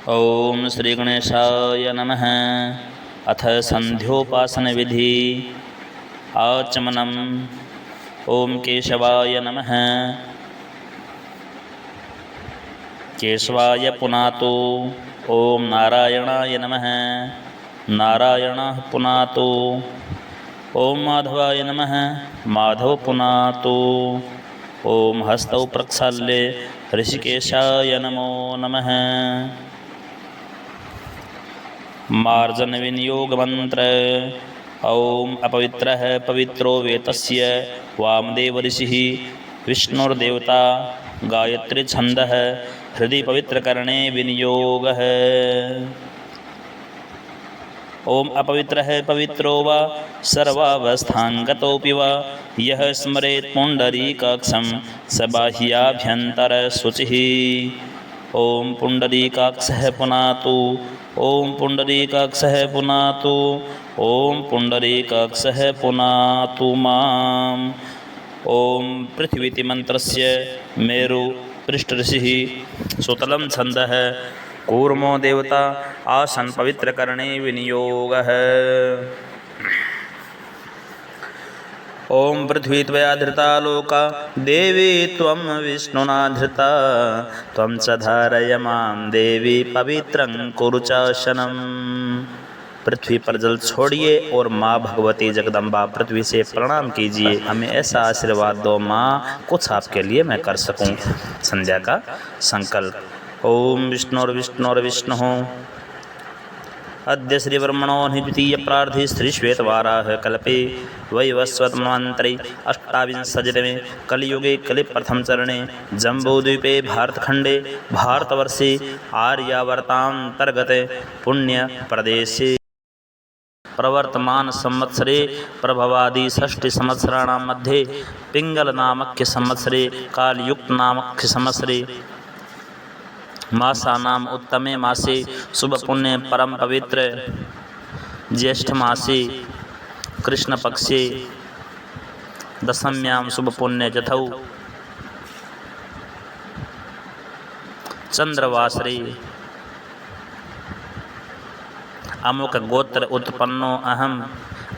ओम श्री गणेशाय नमः। अथ संध्योपासन विधि आचमनम्। ओम केशवाय नमः। केशवाय पुनातु। ओम नारायणाय नमः। नारायणः पुनातु। ओम माधवाय नमः। माधव पुनातु। ओम हस्तौ प्रक्षाल्ये ऋषिकेशाय नमो नमः। मार्जन विनियोग मंत्र। ओम अपवित्रः पवित्रो वेतस्य वामदेव ऋषिः विष्णुर्देवता गायत्री छंदः हृदि पवित्रकरणे विनियोगः। ओम अपवित्रः पवित्रो वा सर्वावस्थांगतोऽपि वा यः स्मरेत् पुण्डरीकाक्षं स बाह्याभ्यन्तरशुचिः। ओम पुण्डरीकाक्षः पुनातु। ओम पुण्डरीकाक्षः पुनातु। ओम पुण्डरीकाक्षः पुनातु माम्। ओम पृथ्वीति मंत्रस्य मेरु पृष्ठऋषिः सुतलं छन्दः कूर्मो देवता आसन पवित्रकरणे विनियोगः। ओम पृथ्वी त्वया धृता लोका देवी त्वं विष्णुना धृता त्वं च धारय मां देवी पवित्रं कुरु चाशनम्। पृथ्वी पर जल छोड़िए और माँ भगवती जगदम्बा पृथ्वी से प्रणाम कीजिए। हमें ऐसा आशीर्वाद दो माँ, कुछ आपके लिए मैं कर सकूं। संध्या का संकल्प। ओम विष्णुर्विष्णुर्विष्णु अद्य श्रीब्रह्मणो द्वितीय प्रार्थी श्री श्वेतवाराह कल्पे वैवस्वत मंत्रे अष्टाविंशतितमे कलियुगे कलि प्रथम चरणे जम्बूद्वीपे भारतखंडे भारतवर्षे आर्यावर्तांतर्गते पुण्य प्रदेशे प्रवर्तमान संवत्सरे प्रभवादि षष्ठी संवत्सराणां मध्ये पिंगल नामक्य संवत्सरे कालयुक्त नामक्य संवत्सरे मासानाम उत्तमे मासे शुभ पुण्य परम पवित्र ज्येष्ठ मासे कृष्ण पक्षे दशम्यां शुभ पुण्य जथौ चंद्रवासरे अमुक गोत्र उत्पन्नो अहम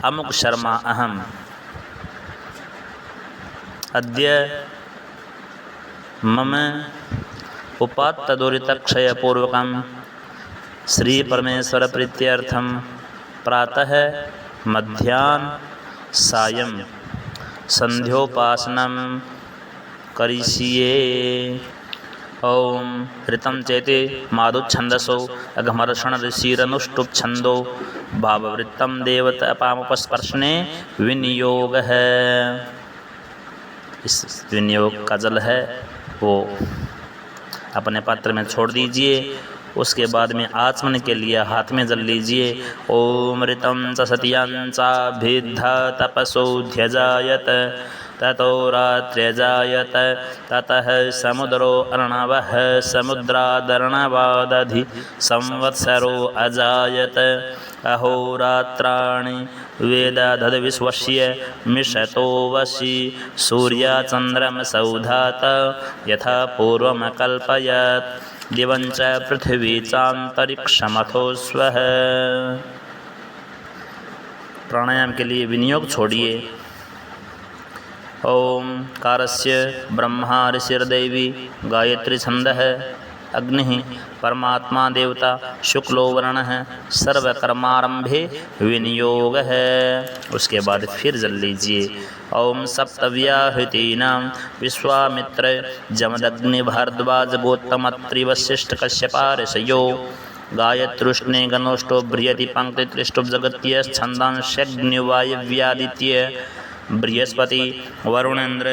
अमुक शर्मा अहम। अद्य मम उपात्तदुरितक्षयपूर्वकं श्री परमेश्वर प्रीत्यर्थं प्रातः मध्याह्न सायं संध्योपासनं करिष्ये। ओम ऋतं चेते मादुच्छन्दसो अघमर्षण ऋषिरनुष्टुप छंदो भाववृत्तं देवत अपामुपस्पर्शने विनियोग है। इस विनियोग का जल है वो अपने पात्र में छोड़ दीजिए। उसके बाद में आचमन के लिए हाथ में जल लीजिए। ओम ऋतं च सत्यांचाभिद्ध तपसो ध्यजायत ततो रात्र्यजायत ततः समुद्रो अर्णवः समुद्रादर्णवादधि संवत्सरो अजायत अहोरात्राणि वेदाधद्विश्वस्य मिषतो वशी सूर्याचन्द्रमसौधात यथा पूर्वमकल्पयत् दिवं च पृथिवी चान्तरिक्षमथो स्वः। प्राणायाम के लिए विनियोग छोड़िए। ओम कारस्य ब्रह्मा ऋषिर्देवी गायत्री छंदः अग्नि परमात्मा देवता शुक्लो वर्णः सर्वकर्मारंभे विनियोग है। उसके बाद फिर जल लीजिए। ओम सप्तव्याहृतीनां विश्वामित्र जमदग्नि भारद्वाज गोत्तमत्रि वशिष्ठ कश्यपा ऋषयो गायत्रुष्णे गणोष्टो बृहति पंक्ति त्रिष्टुप जगत्यच्छन्दांशग्निवायव्यादित्य बृहस्पति वरुणेन्द्र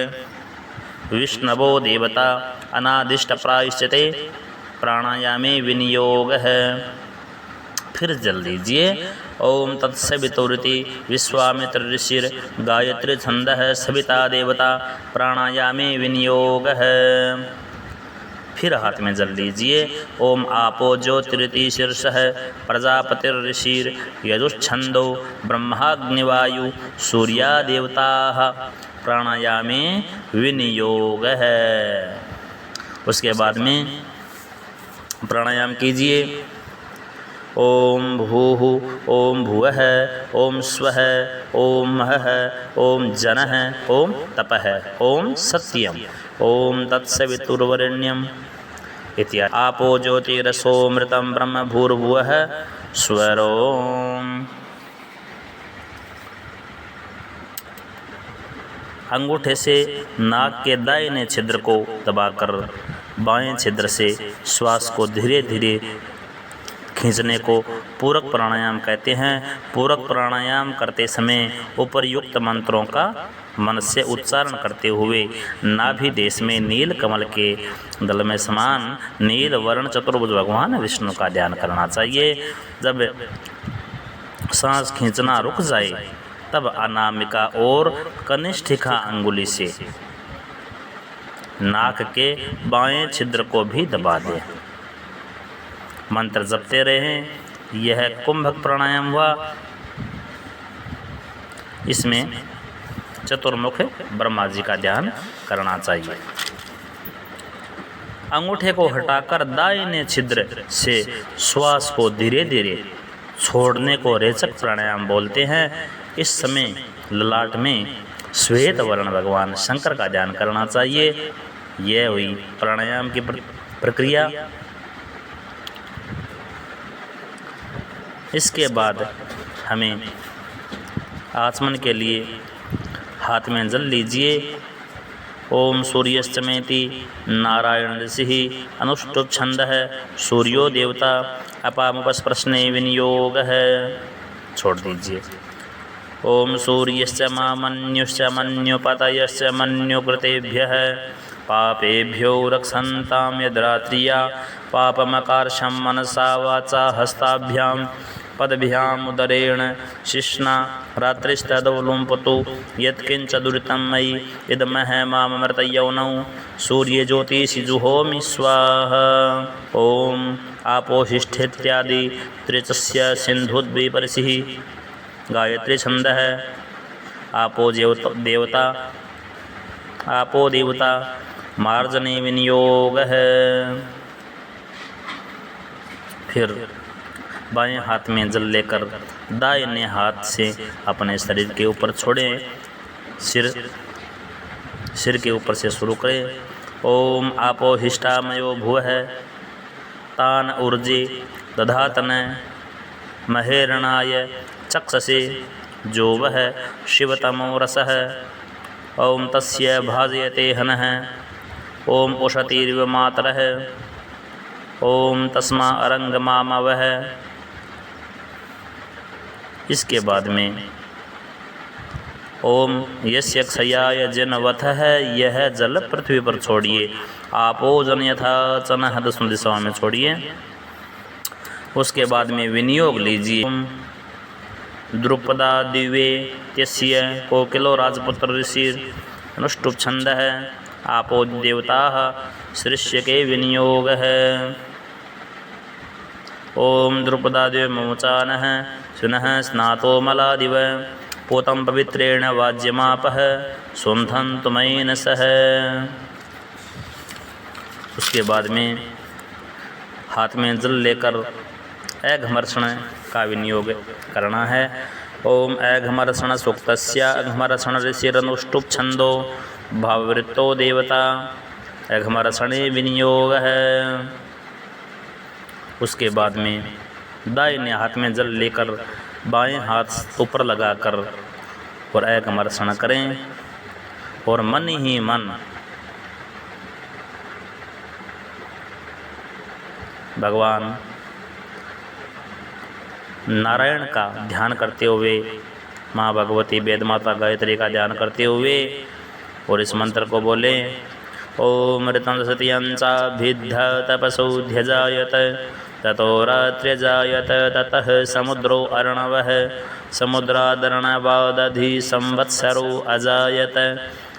विष्णवो देवता अनादिष्ट प्रायश्चिते प्राणायामे विनियोग है। फिर जल दीजिए। ओम तत्सवितुरिति विश्वामित्र ऋषिर गायत्री छंदः सविता देवता प्राणायामे विनियोग है। फिर हाथ में जल लीजिए। ओम आपो ज्योतिरिति शीर्षः प्रजापतिर्ऋषिर यजुच्छंदो ब्रह्माग्निवायु सूर्या देवताः प्राणायामे विनियोग है। उसके बाद में प्राणायाम कीजिए। ओम भूः ओम भुवः ओम स्वः ओम महः ओम जनः ओम तपः ओम सत्यम ओम तत्सवितुर्वरेण्यम् इत्यादि। आपो ज्योतिरसोमृतं ब्रह्म भूर्भुवः स्वरोम। अंगूठे से नाक के दाहिने छिद्र को दबाकर बाएं छिद्र से श्वास को धीरे धीरे खींचने को पूरक प्राणायाम कहते हैं। पूरक प्राणायाम करते समय उपर्युक्त मंत्रों का मन से उच्चारण करते हुए नाभि देश में नील कमल के दल में समान नील वर्ण चतुर्भुज भगवान विष्णु का ध्यान करना चाहिए। जब सांस खींचना रुक जाए तब अनामिका और कनिष्ठिका अंगुली से नाक के बाएं छिद्र को भी दबा दें। मंत्र जपते रहें। यह कुंभक प्राणायाम हुआ। इसमें चतुर्मुख ब्रह्मा जी का ध्यान करना चाहिए। अंगूठे को हटाकर दाहिने छिद्र से श्वास को धीरे धीरे छोड़ने को रेचक प्राणायाम बोलते हैं। इस समय ललाट में श्वेत वर्ण भगवान शंकर का ध्यान करना चाहिए। यह हुई प्राणायाम की प्रक्रिया। इसके बाद हमें आचमन के लिए हाथ में जल लीजिए। ओम सूर्यश्चमेति नारायण ऋषि अनुष्टुप छंद है सूर्यो देवता अपामुपस्प्रश्ने विनियोग है। छोड़ दीजिए। ओम सूर्यश्च मामन्युश्च मन्युपतयश्च मन्युकृतेभ्यः पापेभ्यो रक्षन्तां यद्रात्रिया पापमकार्षं मनसा वाचा हस्ताभ्यां पदभ्याम् उदरेण शिश्ना रात्रिस्तदवलुम्पतु यत्किंच दुरितं मयि इदमह माममृतयौनौ सूर्य ज्योतिषि जुहोमि स्वाहा। ओम आपोहिष्ठेत्यादि त्रिचस्य सिन्धुद्विपरिसिः गायत्री छंद है। आपो देवता आपो देवता मार्जने विनियोग है। फिर बाएं हाथ में जल लेकर दाहिने हाथ से अपने शरीर के ऊपर छोड़ें। सिर के ऊपर से शुरू करें। ओम आपो हिष्टामयो भुवः तान ऊर्जे दधातन महेरणाय चक्षसे जो वह शिवतमो रसः ओम तस्य भाजयते हनः ओम उषतीर्व मातरः ओम तस्मा अरंगमामवः। इसके बाद में ओम यस्य क्षयाय जनवथः यह जल पृथ्वी पर छोड़िए। आपो जन यथा चनः 10 दिशाओं में छोड़िए। उसके बाद में विनियोग लीजिए। द्रुपदा दिवे त्यस्य कोकिलो राजपुत्र ऋषि अनुष्टुप छंद है। आपो देवता सृष्य के विनियोग है। ओम द्रुपदा दिव मोचानः सुनः स्नातो मलादिव पोतं पवित्रेण वाज्यमापः सुन्धन्तु मयि सह। उसके बाद में हाथ में जल लेकर अघमर्षण का विनियोग करना है। ओम अघमर्षण सूक्तस्य अघमर्षण ऋषिरनुष्टुप छंदो भाववृत्तो देवता अघमर्षणे विनियोग है। उसके बाद में दाहिने हाथ में जल लेकर बाएं हाथ ऊपर लगाकर और अघमर्षण करें और मन ही मन भगवान नारायण का ध्यान करते हुए माँ भगवती वेद माता गायत्री का ध्यान करते हुए और इस मंत्र को बोले। ओम ऋतं सत्यंचाभिद्ध तपसौध्यजायत ततो रात्र्यजायत ततः समुद्रो अर्णवः समुद्रादर्णवादधि संवत्सरो अजायत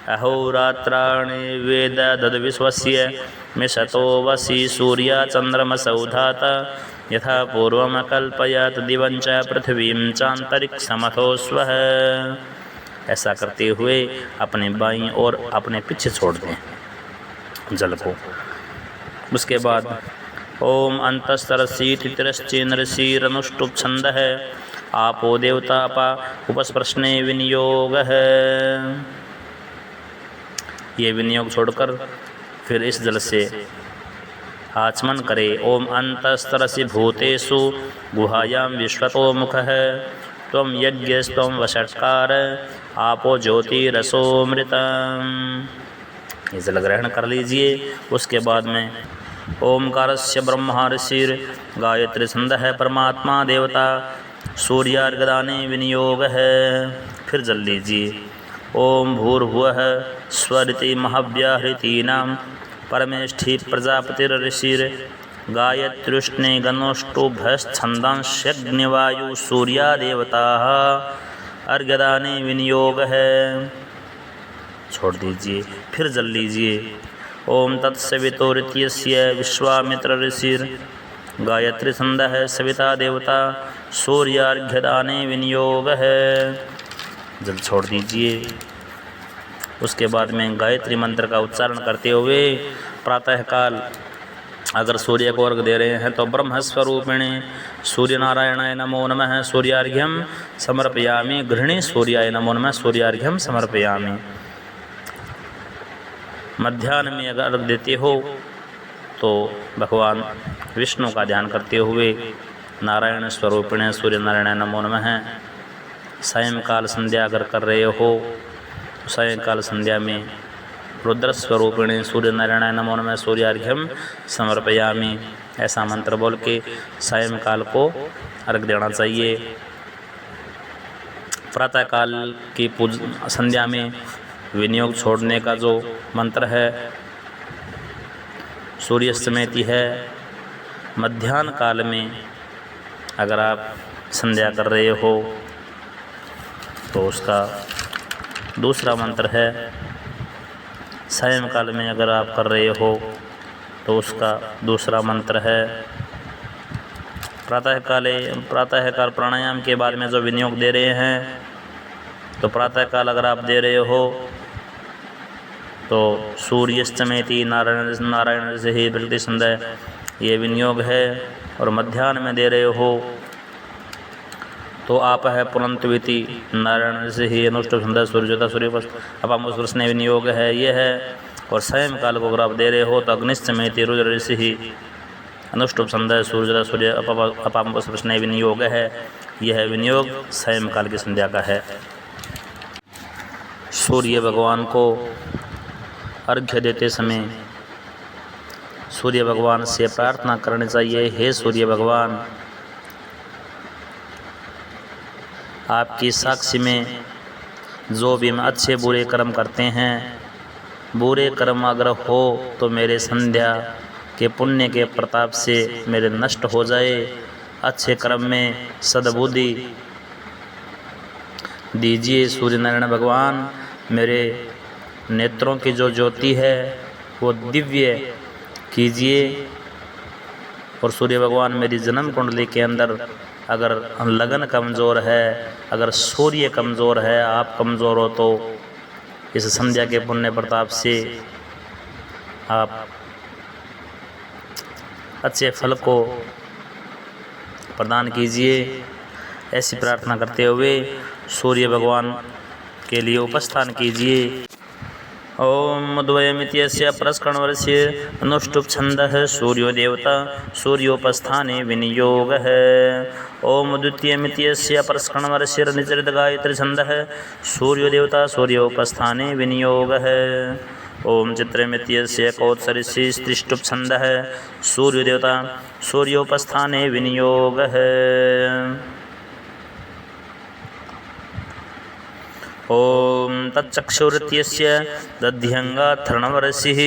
अहोरात्राणि वेद दद्विश्वस्य मिषतो वसि सूर्याचन्द्रमसौधात यथा पूर्वम कल्पयत दिवंच पृथ्वीं चांतरिक्षमथो स्वः। ऐसा करते हुए अपने बाईं और अपने पीछे छोड़ दें जल को। उसके बाद ओम अंतस्तरसीतिरश्चेन्द्रशीरनुष्टुप छंद है आपो देवता अपा उपस्प्रश्ने विनियोग है। ये विनियोग छोड़कर फिर इस जल से आचमन करे। ओम अंतस्तरसि भूतेषु गुहायां विश्वतो मुख है त्वं यज्ञस्त्वं वषट्कार आपो ज्योतिरसोमृतम्। ये जल ग्रहण कर लीजिए। उसके बाद में ओमकारस्य ब्रह्मा ऋषिर गायत्री छंद है परमात्मा देवता सूर्यार्घदाने विनियोग है। फिर जल लीजिए। ओम भूर्भुवः स्वरिति महाव्याहृतीनां परमेष्ठी प्रजापतिर्ऋषिर गायत्र्युष्णे गणोष्टुभ्यश्छन्दांस्यग्निवायु सूर्या देवताः अर्घ्यदाने विनियोग है। छोड़ दीजिए। फिर जल लीजिए। ओम तत्सवितुरित्यस्य विश्वामित्र ऋषिर गायत्री छंद है सविता देवता सूर्यार्घ्यदाने विनियोग है। जल छोड़ दीजिए। उसके बाद में गायत्री मंत्र का उच्चारण करते हुए प्रातःकाल अगर सूर्य को अर्घ दे रहे हैं तो ब्रह्मस्वरूपिणे सूर्य नारायणाय नमो नमः सूर्यार्घ्यम समर्पयामि। गृहिणी सूर्याय नमो नमः सूर्यार्घ्यम समर्पयामि। मध्याह्न में अगर अर्घ देते हो तो भगवान विष्णु का ध्यान करते हुए नारायण स्वरूपिणे सूर्य नारायणाय नमो नमः। सायंकाल संध्या अगर कर रहे हो सायंकाल संध्या में रुद्र स्वरूपिणे सूर्य नारायणाय नमो नमः सूर्यार्घ्यम समर्पयामि ऐसा मंत्र बोल के सायंकाल को अर्घ देना चाहिए। प्रातःकाल की संध्या में विनियोग छोड़ने का जो मंत्र है सूर्यास्तमयति है। मध्याह्न काल में अगर आप संध्या कर रहे हो तो उसका दूसरा मंत्र है। सायंकाल में अगर आप कर रहे हो तो उसका दूसरा मंत्र है। प्रातःकाल प्राणायाम के बाद में जो विनियोग दे रहे हैं तो प्रातःकाल अगर आप दे रहे हो तो सूर्यास्तमयति नारायण से ही प्रति संध्या ये विनियोग है। और मध्याह्न में दे रहे हो तो आप है पुनंतविति नारायण से ही अनुष्टुप छंद सूर्योदय सूर्योपस्थ अपामुस्ने विनियोग है ये है। और सायंकाल को अगर आप दे रहे हो तो अग्निश्चमयति रुद्र ऋषि ही अनुष्टुप छंद सूर्योदय सूर्य अपामुस्ने विनियोग है। यह विनियोग सायंकाल की संध्या का है। सूर्य भगवान को अर्घ्य देते समय सूर्य भगवान से प्रार्थना करनी चाहिए। हे सूर्य भगवान आपकी साक्षी में जो भी हम अच्छे बुरे कर्म करते हैं बुरे कर्म अगर हो तो मेरे संध्या के पुण्य के प्रताप से मेरे नष्ट हो जाए। अच्छे कर्म में सद्बुद्धि दीजिए सूर्य नारायण भगवान। मेरे नेत्रों की जो ज्योति है वो दिव्य कीजिए। और सूर्य भगवान मेरी जन्म कुंडली के अंदर अगर लगन कमज़ोर है अगर सूर्य कमज़ोर है आप कमज़ोर हो तो इस संध्या के पुण्य प्रताप से आप अच्छे फल को प्रदान कीजिए। ऐसी प्रार्थना करते हुए सूर्य भगवान के लिए उपस्थान कीजिए। ओम द्वयमित्यस्य परस्कणवर्षे अनुष्टुप छंदः सूर्यो देवता सूर्योपस्थाने विनियोग है। ओम द्वितीयमित्यस्य परस्कणवर्षे निचरित गायत्री छंदः सूर्यो देवता सूर्योपस्थाने विनियोग है। ओम चित्रमित्यस्य कौत्सरिषि स्त्रिष्टुप छंदः सूर्यो देवता सूर्योपस्थाने विनियोग है। ओम तच्चक्षुरित्यस्य दध्यंगाथर्णवर्षिः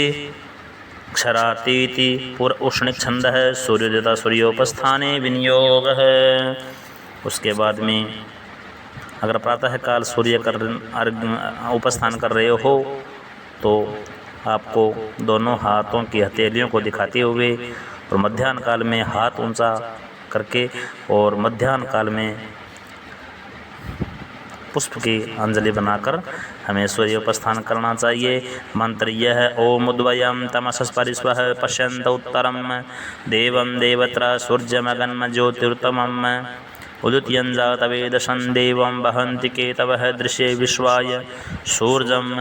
क्षरातीति उष्णिक छंदः सूर्योदेवता सूर्योपस्थाने विनियोग है। उसके बाद में अगर प्रातःकाल सूर्य उपस्थान कर रहे हो तो आपको दोनों हाथों की हथेलियों को दिखाते हुए और मध्याह्न काल में हाथ ऊंचा करके और मध्याह्न काल में पुष्प की अंजलि बनाकर हमें सूर्य उपस्थान करना चाहिए। मंत्र यह है, ओम उद्वयं तमसः परिस्वः पश्यन्त उत्तरम देवं देवत्र सूर्यमगन्म ज्योतिरुत्तमम् उदुत्यं जातवेदशं देवं वहन्ति केतवः दृश्ये विश्वाय सूर्यम्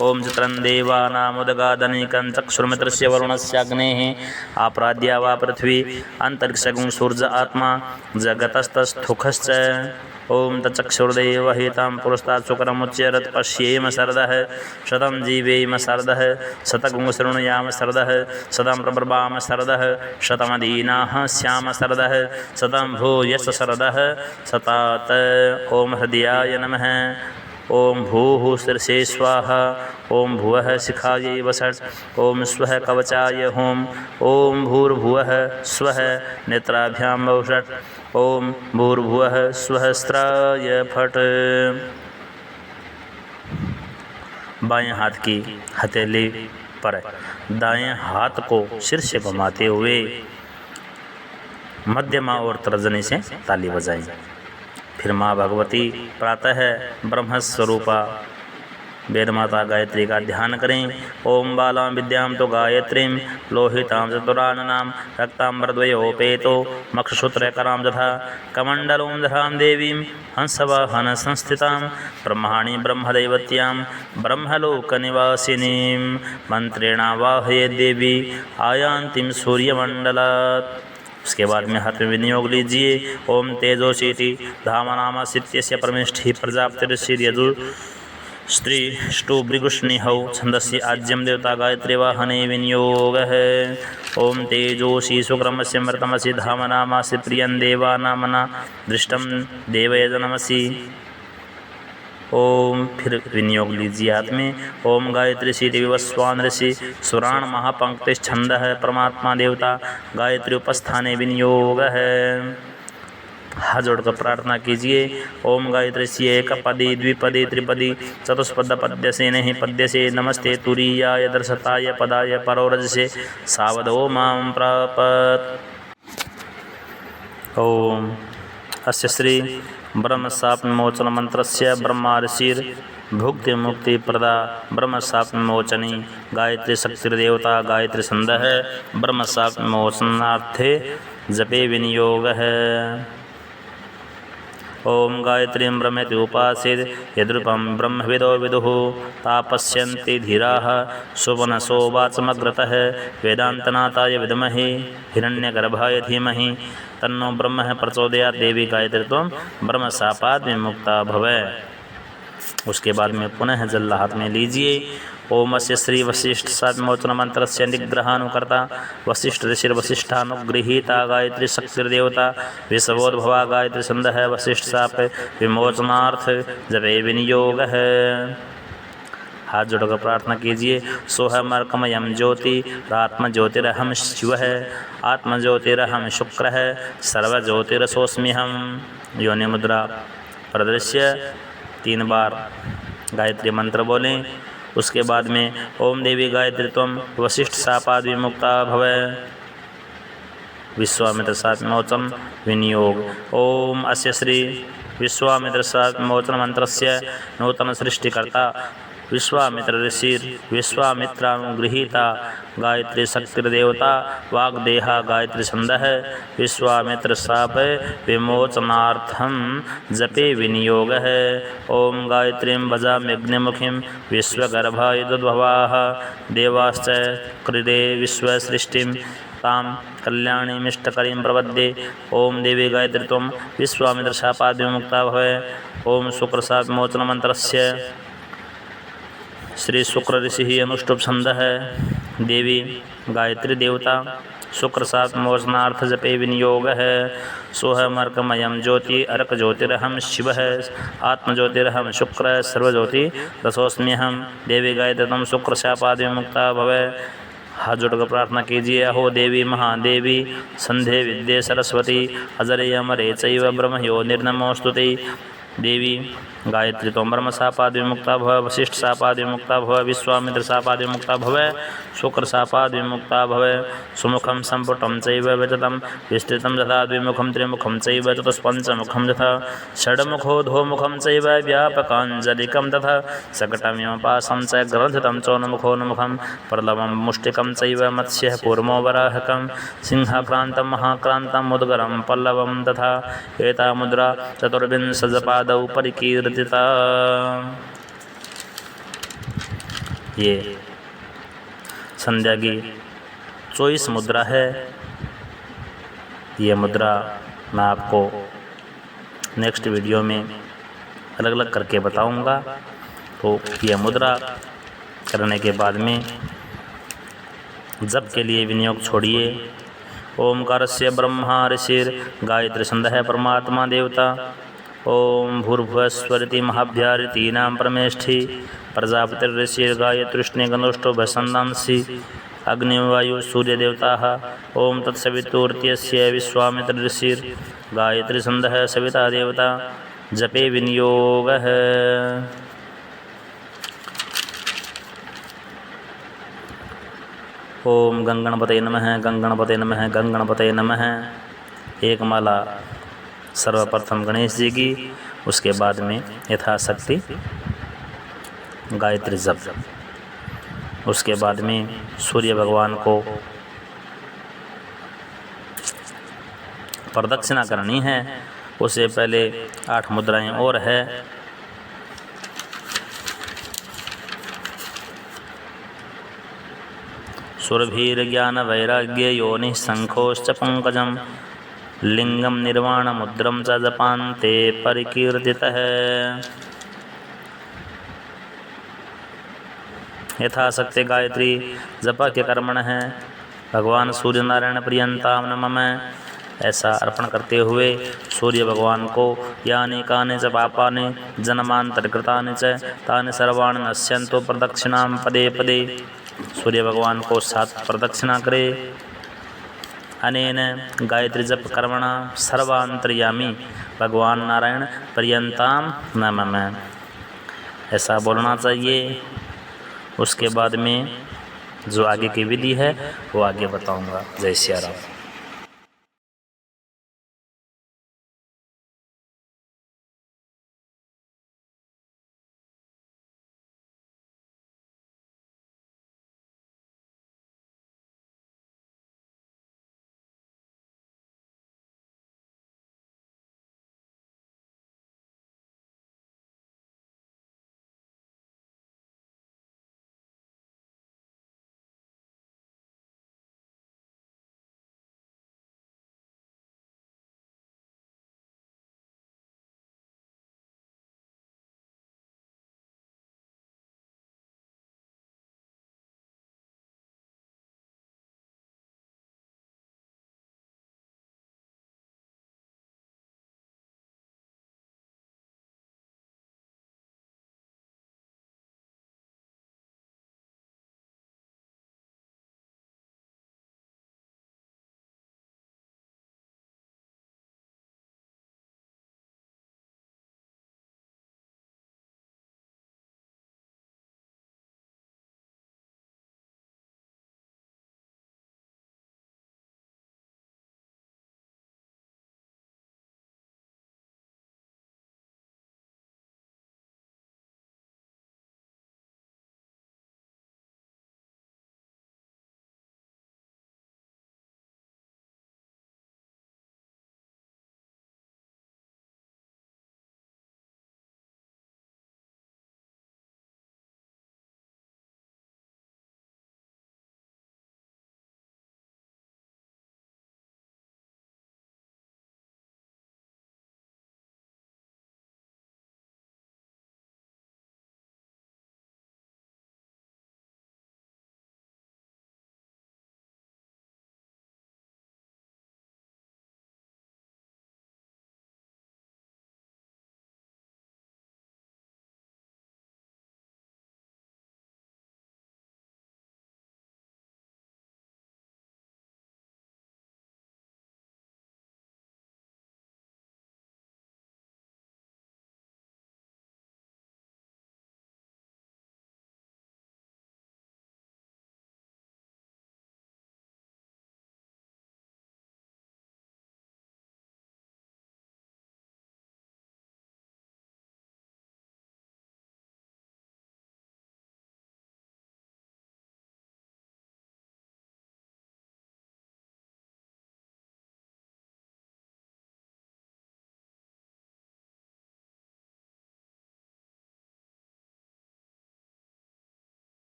ओम चित्रं देवानामुदगादनीकं चक्षुर्मित्रस्य वरुणस्याग्नेः आपराद्या वा पृथ्वी अंतरिक्षगुं सूर्य आत्मा जगतस्तस्थुखश्च ओम तचक्षुर्देवहितां पुरस्तात् शुक्रमुच्चरत् पश्येम शरदः शतं जीवेम शरदः शतगुं शृणुयाम शरदः शतं प्रब्रवाम शरदः शतमदीनाः स्याम शरदः शतं भूयश्च शरदः शतात् ओम हृदयाय नमः ओम भूः शीर्षे स्वाहा ओम भुवः शिखायै वसट् ओम स्वः कवचाय होम ओम भूर्भुवः स्वः नेत्राभ्यां वषट् ओम भूर्भुवः स्वः स्त्राय फट्। बाएं हाथ की हथेली पर दाएं हाथ को सिर से घुमाते हुए मध्यमा और तर्जनी से ताली बजाएं। फिर माँ भगवती प्रातः ब्रह्मस्वरूपा वेद माता गायत्री का ध्यान करें। ओम बालां विद्यां तो गायत्रीं लोहितां चतुराननां रक्तांबरद्वयोपेतो मक्षसूत्रकरां तथा कमण्डलों दधां देवीं हंसवाहन संस्थितां ब्रह्माणि ब्रह्मदैवत्यां ब्रह्मलोकनिवासिनीं मंत्रेणावाहये देवी आयान्तीं सूर्यमण्डलात्। उसके बाद में हाथ में विनियोग लीजिए। ओम तेजोशीति धामनाम सित्यस्य परमेष्ठि प्रजापतिर्षिर्यजु स्त्री ष्टु भृगुष्णिहौ छंदस्य आज्यम देवता गायत्री वाहने विनियोग है। ओम तेजोशी सुक्रमस्य मृतमसि धामनामासि प्रियं देवानामना दृष्टम देवयजनमसि। ओम फिर विनियोग लीजिए हाथ में। ओम गायत्री शीति विवस्वान ऋषि सुराण महापंक्ति छंद है परमात्मा देवता गायत्री उपस्थाने विनियोग है। हाथ जोड़कर प्रार्थना कीजिए। ओम गायत्री सी एक पदी द्विपदी त्रिपदी चतुष्पद पद्य से नहीं पद्य से नमस्ते तुरीयाय दर्शताय पदाय परोरज से सावधो मां प्रापत। ओम अस्य श्री ब्रह्मशाप विमोचन मंत्रस्य ब्रह्मा ऋषिर भुक्ति मुक्ति प्रदा ब्रह्मशाप विमोचनी गायत्री शक्तिर्देवता गायत्री छंद है ब्रह्मशाप विमोचनार्थे जपे विनियोग है। ओम गायत्रीं ब्रह्मेति उपासीत् यद्रूपं ब्रह्मविदो विदुः तापस्यन्ति धीराः सुवनसो वाचमग्रतः वेदान्तनाथाय विद्महे हिरण्यगर्भाय धीमहि तन्नो ब्रह्म प्रचोदयात्। देवी गायत्री त्वं ब्रह्मशापात् विमुक्ता भव। उसके बाद में पुनः जल हाथ में लीजिए। ओम अस्य श्री वशिष्ठ शाप विमोचन मंत्रस्य निग्रहानुकर्ता वशिष्ठ ऋषिर्वशिष्ठानुगृहीता गायत्री शक्तिर्देवता विश्वोद्भवा गायत्री छंद है वशिष्ठ शाप विमोचनार्थ जपे विनियोग है। हाथ जोड़कर प्रार्थना कीजिए। सोहमर्कमयम ज्योति आत्म ज्योतिरहम शिव है आत्म ज्योतिरहम शुक्र है सर्व ज्योतिरसोस्म्यहम। योनि मुद्रा प्रदृश्य 3 बार गायत्री मंत्र बोलें। उसके बाद में ओम देवी गायत्री त्वं वशिष्ठ शापाद् विमुक्ता भव। विश्वामित्र शाप विमोचन विनियोग। ओम अस्य श्री विश्वामित्र शाप विमोचन मंत्रस्य नूतन सृष्टिकर्ता विश्वामित्र ऋषिर विश्वामित्रानुगृहीता गायत्री शक्तिर्देवता वाग्देहा गायत्री छंद है विश्वामित्र शाप विमोचनार्थम जपे विनियोग है। ओम गायत्रीं भजाम्यग्निमुखीं विश्वगर्भाय दुद्भवाः देवाश्च कृते विश्वसृष्टिं तां कल्याणीमिष्टकरीं प्रपद्ये। ओम देवी गायत्री त्वं विश्वामित्र शापाद् विमुक्ता भव। ओम शुक्र शाप विमोचन मंत्रस्य श्री शुक्र ऋषि ही अनुष्टुप छंद है देवी गायत्री देवता शुक्र शाप विमोचनार्थ जपे विनियोग है। सोहमर्कमयम ज्योति अर्क ज्योतिरहम शिव है आत्म ज्योतिरहम शुक्र सर्व ज्योति रसोस्म्यहम। देवी गायत्री तम शुक्र शापाद विमुक्ता भव। हाथ जोड़कर प्रार्थना कीजिए। अहो देवी महादेवी संध्य विद्ये सरस्वती अजरे अमरे चैव ब्रह्मयो निर्नमोस्तुते। देवी गायत्री त्वं ब्रह्म शापाद् विमुक्ता भव, वसिष्ठ शापाद् विमुक्ता भव, विश्वामित्र शापाद् विमुक्ता भव, शुक्र शापाद् विमुक्ता भव। सुमुखं सम्पुटं चैव विततं विस्तृतं तथा द्विमुखं त्रिमुखं चैव चतुष्पञ्चमुखं तथा षड्मुखोऽधोमुखं चैव व्यापकाञ्जलिकं तथा शकटमिमपाशं च ग्रन्थितं चौर्मुखोन्मुखं प्रलवं मुष्टिकं चैव मत्स्यः कूर्मो वराहकं सिंहाक्रान्तं महाक्रान्तं मुद्गरं पल्लवं तथा एता मुद्रा चतुर्विंशपादौ परिकीर्तिता। ये संध्या की 24 मुद्रा है। ये मुद्रा मैं आपको नेक्स्ट वीडियो में अलग अलग करके बताऊंगा। तो यह मुद्रा करने के बाद में जप के लिए विनियोग छोड़िए। ओमकारस्य ब्रह्मा ऋषिर गायत्री संध्या परमात्मा देवता। ओम भूर्भुवस्वरिति महाभ्यारितीनां परमेष्ठी प्रजापतिर्ऋषिर्गायत्रीष्णे गणोष्ठो भसन्दांसि अग्निवायु सूर्य देवताः। ओम तत्सवितुर्त्यस्य विश्वामित्र ऋषिर गायत्री संध्या सविता देवता। जपे विनियोगः। ओम गंगणपते नमः, गंगणपते नमः, गंगणपते नमः। एक माला सर्वप्रथम गणेश जी की, उसके बाद में यथाशक्ति गायत्री जप, उसके बाद में सूर्य भगवान को प्रदक्षिणा करनी है। उससे पहले 8 मुद्राएं और है। सुरभीर्ज्ञान वैराग्य योनि शंखोश्च पंकजम लिंगम निर्वाण मुद्रम च जपान्ते परिकीर्तितः। यथाशक्ति गायत्री जप के कर्मण है। भगवान सूर्य नारायण प्रियंताम नमः ऐसा अर्पण करते हुए सूर्य भगवान को यानि कानि च पापानि जन्मांतरकृतानि च तानि सर्वाणि नश्यन्तु प्रदक्षिणां पदे पदे। सूर्य भगवान को 7 प्रदक्षिणा करे। अनेन गायत्री जप कर्मणा सर्वांतर्यामी भगवान नारायण पर्यंताम नमः ऐसा बोलना चाहिए। उसके बाद में जो आगे की विधि है वो आगे बताऊंगा। जय सिया राम।